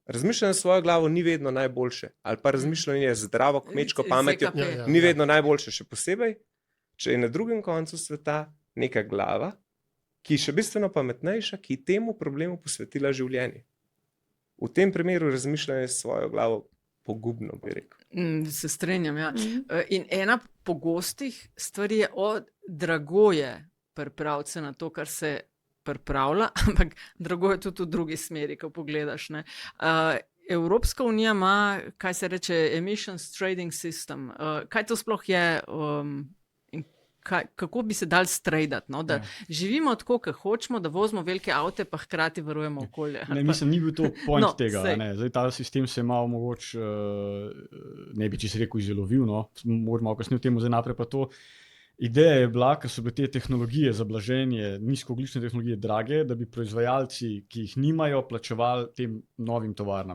Razmišljanje s svojo glavo ni vedno najboljše, ali pa razmišljanje z zdravo kmečko pametjo ZKP. ni vedno najboljše, še posebej, če je na drugem koncu sveta neka glava, ki je še bistveno pametnejša, ki je temu problemu posvetila življenje. V tem primeru razmišljanje s svojo glavo pogubno, bi rekel. Se strenjam, ja. In ena pogostih stvari je, drago je pripraviti se na to, kar se pripravlja, ampak drago je tudi v drugi smeri, ko pogledaš, ne. Evropska unija ima, kaj se reče, Emissions Trading System. Kaj to sploh je, in kako bi se dali stradati, no? Da živimo tako, kot hočemo, da vozimo velike avte, pa hkrati varujemo okolje. Ne, mislim, ni bil to point No, tega. saj. Ne. Zdaj, ta sistem se je malo mogoče, ne bi čisto rekel izjelovil, no. Mogoče malo kasneje v tem zdaj naprej pa to. Ideja je bila, ker so bile te tehnologije za blaženje, nizkoogljične tehnologije drage, da bi proizvajalci, ki jih nimajo, plačevali tem novim tovarnam.